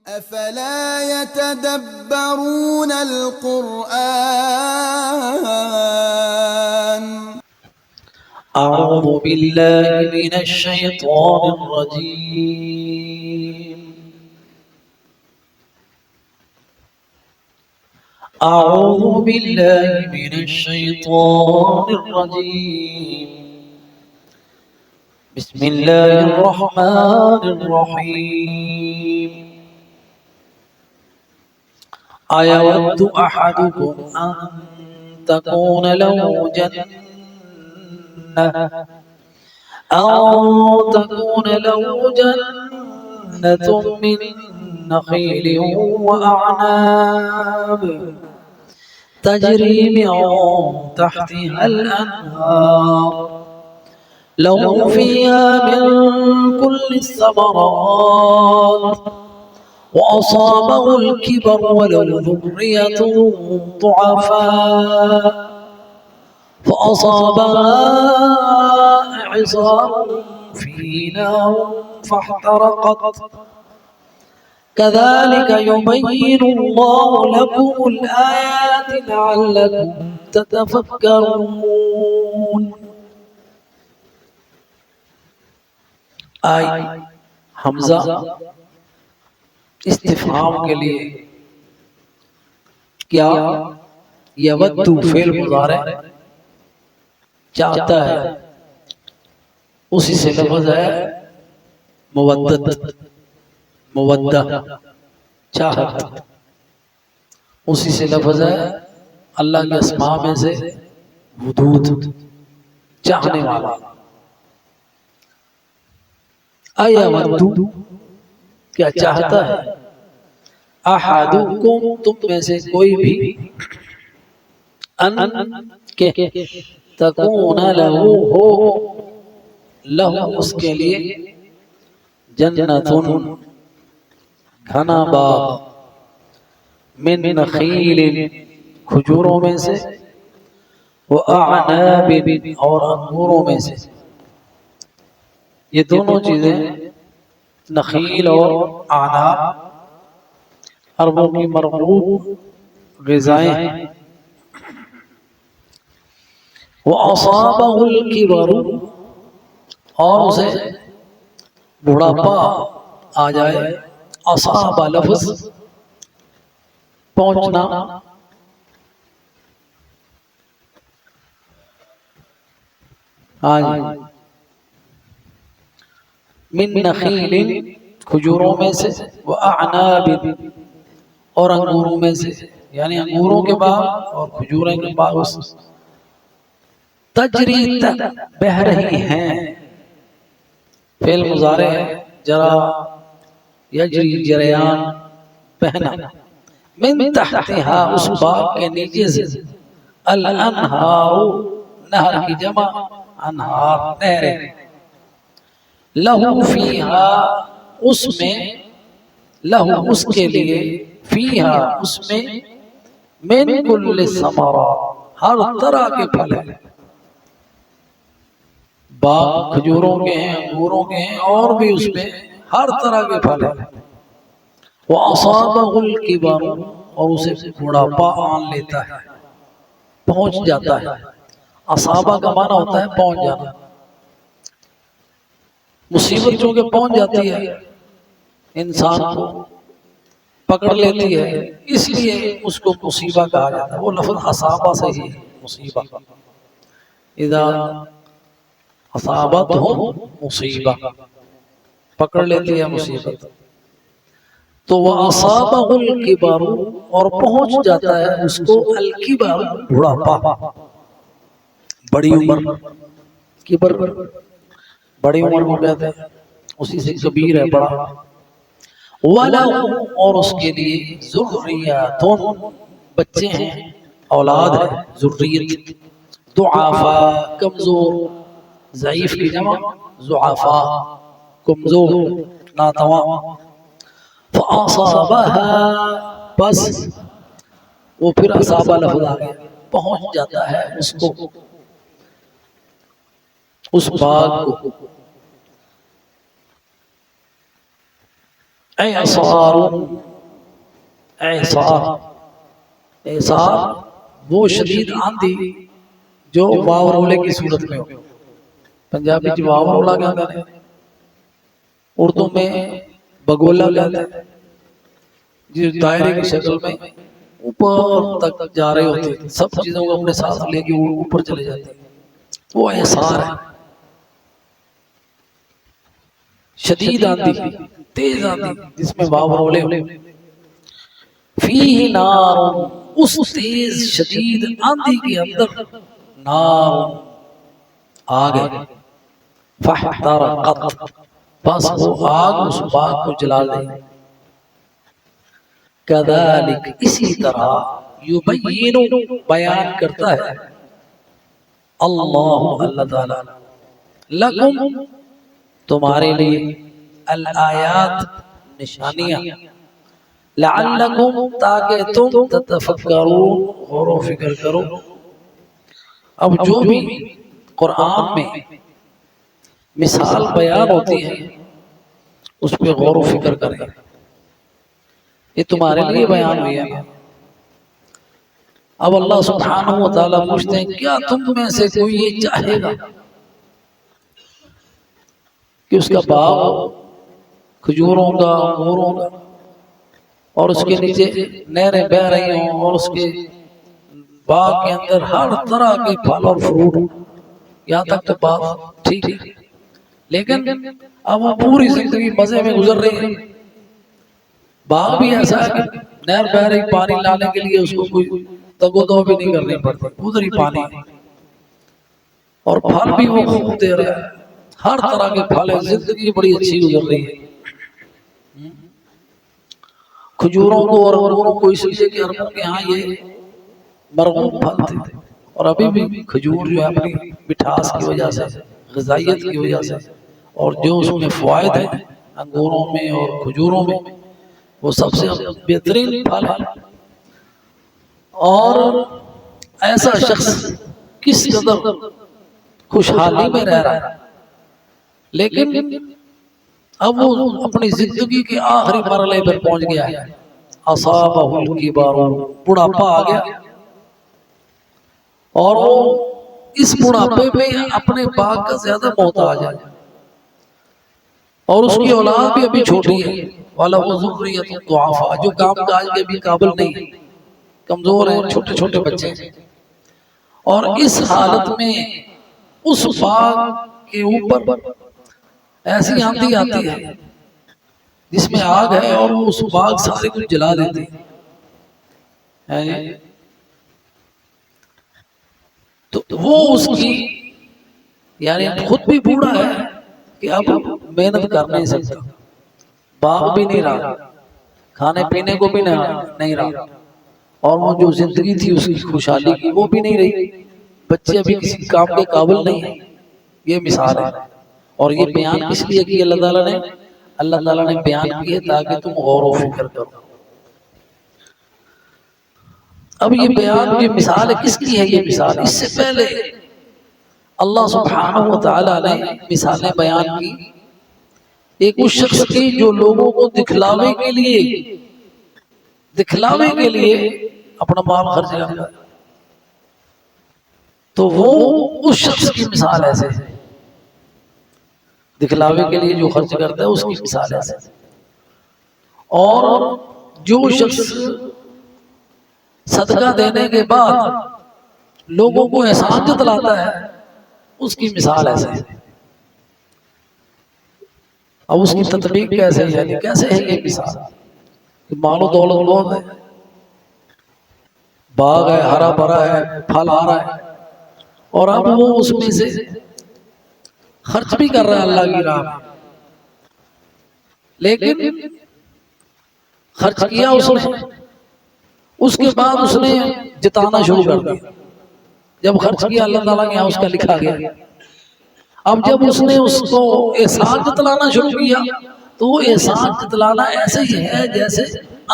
أفلا يتدبرون القرآن أعوذ بالله من الشيطان الرجيم أعوذ بالله من الشيطان الرجيم بسم الله الرحمن الرحيم أيود أحدكم أن تكون له جنة من نخيل وأعناب تجري من تحتها الأنهار له فيها من كل الثمرات وأصابه الكبر وله ذرية ضعفاء فأصابها إعصار فيه نار فاحترقت كذلك يبين الله لكم الآيات لعلكم تتفكرون. آئی حمزہ استفہام کے لیے کیا یودو فعل مضارع چاہتا ہے، اسی سے لفظ ہے مودہ چاہت، اسی سے لفظ ہے اللہ کے اسماء میں سے ودود چاہنے والا. ایودو کیا چاہتا ہے، احدکم تم میں سے کوئی بھی، ان کہ تکون لہو ہو لہو اس کے لیے جنتن گھنا باغ من نخیل کھجوروں میں سے وَأَعْنَابٍ اور انگوروں میں سے. یہ دونوں چیزیں نخیل اور اعناب عربوں کی مرغوب غذائیں ہیں. وَأَصَابَهُ الْكِبَرُ اور اسے بڑھاپا آ جائے. اصاب لفظ پہنچنا، من نخیل کھجوروں میں سے وَأَعْنَابٍ اور انگوروں میں سے، یعنی انگوروں کے باغ اور کھجوروں کے باغ تجری بہ رہی ہیں. فعل مضارع ہے جرا یجری جریان بہنا، من تحتها اس باغ کے نیچے سے، الانہار نہر کی جمع انہار نہریں، لہو فیہا اس میں، لہو اس کے لیے، فیہا اس میں، من کل ثمرات ہر طرح کے پھل ہیں. باغ کھجوروں کے ہیں، انگوروں کے ہیں، اور بھی اس میں ہر طرح کے پھل ہیں. وَأَصَابَهُ الْكِبَرُ اور اسے بڑھاپا آن لیتا ہے، پہنچ جاتا ہے. اصابہ کا معنی ہوتا ہے پہنچ جانا. مصیبت چونکہ پہنچ جاتی ہے انسان کو پکڑ لیتی ہے، اس لیے اس کو مصیبہ کہا جاتا ہے. وہ لفظ اصابہ سے ہی مصیبہ، اذا اصابتہم مصیبہ پکڑ لیتی ہے مصیبت. تو وَأَصَابَهُ الْكِبَرُ اور پہنچ جاتا ہے اس کو الکبر بڑھاپا، بڑی عمر. کبر بڑی عمر کو کہتے ہیں، اسی سے کبیر ہے بڑا. وَلَهُ اور اس کے لیے ذُرِّيَّةٌ بچے ہیں، اولاد ہے، ذریت. ضعفاء کمزور، ضعیف کی جمع ضعفاء کمزور ناتواں. فَأَصَابَهَا بس وہ پھر اصابہ لفظ آ گیا، پہنچ جاتا ہے اس کو، اس باغ کو. اعصار، اعصار، اعصار وہ شدید آندھی جو واو رولے کی صورت میں ہو. پنجابی جو واو رولا کہتے ہیں، اردو میں بگولا کہتے ہیں، جس دائرے کی شکل میں اوپر تک جا رہے ہوتے ہیں، سب چیزوں کو اپنے ساتھ لے کے اوپر چلے جاتے ہیں، وہ اعصار ہے. شدید آندھی، تیز آندھی جس میں واو رولے ہو. فیہ نار، اس تیز شدید آندھی کے اندر نار آگ ہے. فاحترقت، بس وہ آگ اس باغ کو جلا دے. کذالک، اسی طرح یبین، بیان کرتا ہے اللہ، اللہ تعالی، لکم، تمہارے لیے، الآیات، نشانیاں، لعلکم، تاکہ تم تتفکرون، غور و فکر کرو. اب جو بھی قرآن میں مثال بیان ہوتی ہے اس پہ غور و فکر کریں. یہ تمہارے لیے بیان ہوئی ہے. اب اللہ سبحانہ و تعالیٰ پوچھتے ہیں کیا تم میں سے کوئی یہ چاہے گا کہ اس کا باغ کھجوروں کا، انگوروں کا، اور اس کے نیچے نہریں بہہ رہی ہوں، اور اس کے باغ کے اندر ہر طرح کے پھل اور فروٹ، یہاں تک تو بات ٹھیک ہے، لیکن اب وہ پوری زندگی مزے میں گزر رہی ہے. باغ بھی ایسا ہے کہ نہر بہہ رہی، پانی لانے کے لیے اس کو کوئی تگو دو بھی نہیں کرنی پڑتی، ادھر ہی پانی ہے، اور پھل بھی وہ خوب دے رہا ہے، ہر طرح کے پھل ہے، زندگی بڑی اچھی گزر رہی ہے. کھجوروں کو اور انگوروں کو اس لیے کہ عربوں کے ہاں یہ مرغوب پھل تھے، اور ابھی بھی کھجور جو ہے اپنی مٹھاس کی وجہ سے، غذائیت کی وجہ سے، اور جو اس میں فوائد ہیں انگوروں میں اور کھجوروں میں، وہ سب سے بہترین پھل ہے. اور ایسا شخص کس قدر خوشحالی میں رہ رہا ہے، لیکن اب وہ اپنی زندگی کے آخری مرحلے پر پہنچ گیا ہے. اصابہ الکبر، بڑھاپا آ گیا، اور وہ اس بڑھاپے میں اپنے باغ کا زیادہ محتاج ہے، اور اس کی اولاد بھی ابھی چھوٹی ہے. وَلَهُ ذُرِّيَّةٌ ضُعَفَاءُ، جو کام کاج کے بھی قابل نہیں، کمزور ہیں، چھوٹے چھوٹے بچے ہیں. اور اس حالت میں اس باغ کے اوپر ایسی آندھی آتی ہے جس میں آگ ہے، اور وہ اس باغ سارے کو جلا دیتی ہے. تو وہ اس کی، یعنی خود بھی بوڑھا ہے کہ اب محنت کر نہیں سکتا، باغ بھی نہیں رہا، کھانے پینے کو بھی نہیں رہا، اور وہ جو زندگی تھی اس کی خوشحالی کی وہ بھی نہیں رہی، بچے ابھی کسی کام کے قابل نہیں ہیں. یہ مثال ہے. اور یہ بیان کس لیے کی اللہ تعالیٰ نے؟ اللہ تعالیٰ نے بیان کیے تاکہ تم غور و فکر کرو. اب یہ بیان، یہ مثال کس کی ہے؟ یہ مثال اس سے پہلے اللہ سبحانہ و تعالیٰ نے مثالیں بیان کی ایک اس شخص کی جو لوگوں کو دکھلاوے کے لیے اپنا مال خرچ کرتا ہے. تو وہ اس شخص کی مثال ایسے ہے، دکھلاوے کے لیے جو خرچ کرتا ہے اس کی مثال ایسے. اور جو شخص صدقہ دینے کے بعد لوگوں کو احسان جتلاتا ہے اس کی مثال ایسے ہے. اب اس کی تطبیق کیسے ہے؟ یعنی کیسے ہے یہ مثال؟ مال و دولت بہت ہے، باغ ہے، ہرا بھرا ہے، پھل آ رہا ہے، اور اب وہ اس میں سے خرچ بھی کر رہا ہے اللہ کی راہ میں، لیکن خرچ کیا اس نے، اس کے بعد اس نے جتانا شروع کر دیا. جب خرچ کیا اللہ تعالیٰ کے یہاں اس کا لکھا گیا، اب جب اس نے اس کو احسان جتلانا شروع کیا تو وہ احسان جتلانا ایسے ہی ہے جیسے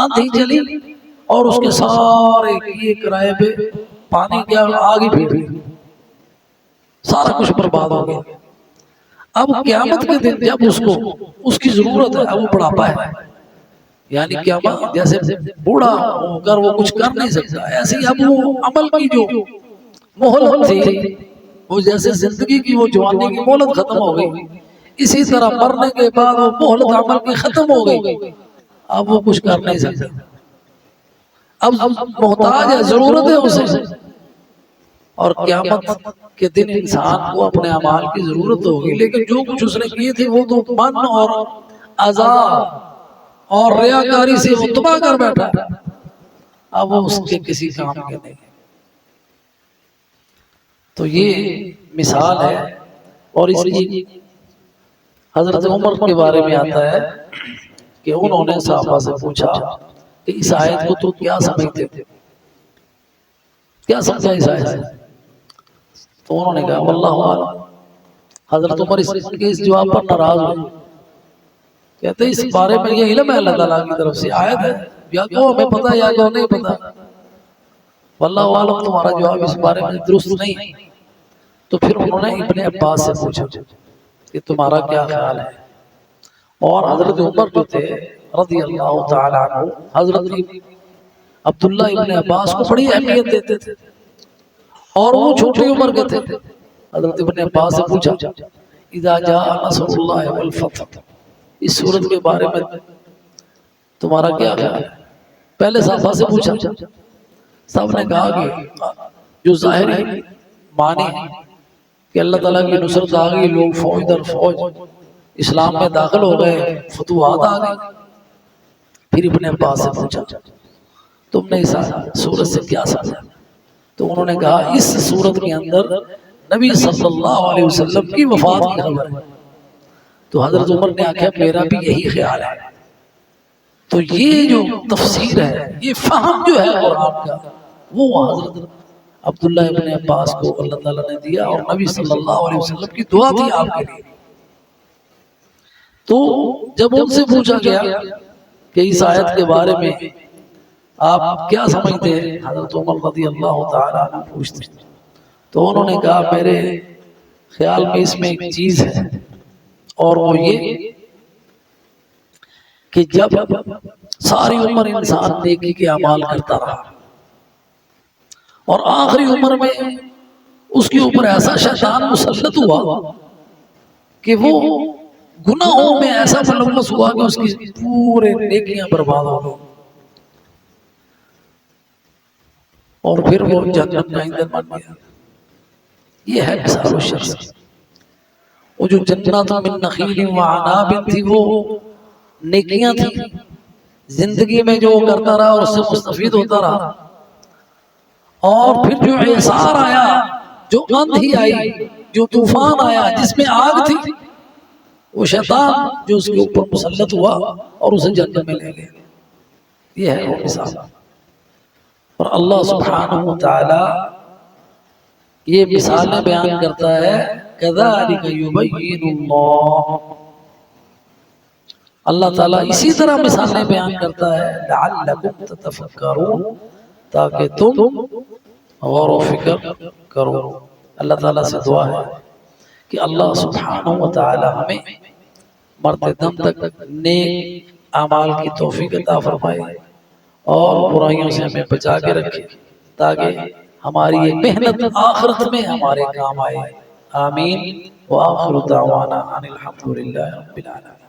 آندھی چلی اور اس کے سارے کیے کرائے پہ پانی کیا آگ ہی پھیٹ گئی، سارا کچھ برباد ہو گیا. اب قیامت کے دن جب اس کو اس کی ضرورت ہے، اب وہ بڑھاپا ہے، یعنی کیا جیسے بوڑھا ہو کر وہ کچھ کر نہیں سکتا، ایسے ہی اب وہ عمل کی جو مہلت تھی، وہ جیسے زندگی کی وہ جوانی کی مہلت ختم ہو گئی، اسی طرح مرنے کے بعد وہ مہلت عمل کی ختم ہو گئی، اب وہ کچھ کر نہیں سکتا، اب محتاج ہے، ضرورت ہے اسے۔ اور قیامت کے دن انسان کو اپنے اعمال کی ضرورت ہوگی، لیکن جو کچھ اس نے کیے تھے وہ تو من اور عذاب اور ریاکاری سے وہ تباہ کر بیٹھا، اب وہ اس کے کسی کام کے نہیں۔ تو یہ مثال ہے۔ اور اس لیے حضرت عمر کے بارے میں آتا ہے کہ انہوں نے صحابہ سے پوچھا کہ اس آیت کو تو کیا سمجھتے تھے، کیا سمجھا اس آیت سے؟ تو انہوں نے کہا واللہ اعلم۔ حضرت عمر اس جواب پر ناراض ہوئے، کہتے ہیں اس بارے میں یہ علم ہے اللہ تعالیٰ کی طرف سے، آیت ہے، یا کو ہمیں پتا یا کو نہیں پتا، واللہ اعلم تمہارا جواب اس بارے میں درست نہیں۔ تو پھر انہوں نے ابن عباس سے پوچھا کہ تمہارا کیا خیال ہے؟ اور حضرت عمر جو تھے رضی اللہ تعالی عنہ، حضرت عبداللہ ابن عباس کو بڑی اہمیت دیتے تھے، اور وہ چھوٹی عمر کے تھے۔ حضرت ابن عباس سے پوچھا اذا جاء نصر اللہ والفتح، اس صورت کے بارے میں تمہارا کیا خیال ہے؟ پہلے صحابہ سے پوچھا، سب نے کہا کہ جو ظاہری معنی ہے کہ اللہ تعالیٰ کی نصرت آ گئی، لوگ فوج در فوج اسلام میں داخل ہو گئے، فتوحات آ گئی۔ پھر ابن عباس سے پوچھا تم نے اس صورت سے کیا سمجھا؟ تو انہوں نے کہا اس صورت کے اندر نبی صلی اللہ علیہ وسلم کی وفات کی خبر ہے۔ تو حضرت عمر نے آخیا میرا بھی یہی خیال ہے۔ تو یہ جو تفسیر ہے، یہ فہم جو ہے قرآن کا، وہ حضرت عبداللہ ابن عباس کو اللہ تعالیٰ نے دیا، اور نبی صلی اللہ علیہ وسلم کی دعا تھی آپ کے لیے۔ تو جب ان سے پوچھا گیا کہ اس آیت کے بارے میں آپ کیا سمجھتے ہیں، حضرت عمر رضی اللہ تعالیٰ عنہ پوچھتے، تو انہوں نے کہا میرے خیال میں اس میں ایک چیز ہے، اور وہ یہ کہ جب ساری عمر انسان نیکی کے اعمال کرتا رہا اور آخری عمر میں اس کے اوپر ایسا شیطان مسلط ہوا کہ وہ گناہوں میں ایسا ملوث ہوا کہ اس کی پورے نیکیاں برباد ہو گئی، اور پھر وہ جنت کا ایندھن بن گیا۔ یہ ہے مثال الشخص۔ وہ جو جنات من نخیل وعناب تھی، وہ نیکیاں تھی، زندگی میں جو کرتا رہا اور اس سے مستفید ہوتا رہا، اور پھر جو اعصار آیا، جو آندھی آئی، جو طوفان آیا، جس میں آگ تھی، وہ شیطان جو اس کے اوپر مسلط ہوا اور اسے جنت میں لے گیا۔ یہ ہے وہ مثال۔ اور اللہ سبحانہ وتعالی یہ مثالیں بیان کرتا ہے، کذالک یبین اللہ، اللہ تعالیٰ اسی طرح مثالیں بیان کرتا ہے، لعلکم تتفکرون، تاکہ تم غور و فکر کرو۔ اللہ تعالیٰ سے دعا ہے کہ اللہ سبحانہ وتعالی ہمیں مرتے دم تک نیک اعمال کی توفیق عطا فرمائے، اور برائیوں سے ہمیں بچا کے رکھے، تاکہ ہماری یہ محنت آخرت میں ہمارے کام آئے۔ آمین۔ وآخر دعوانا ان الحمد للہ رب العالمین۔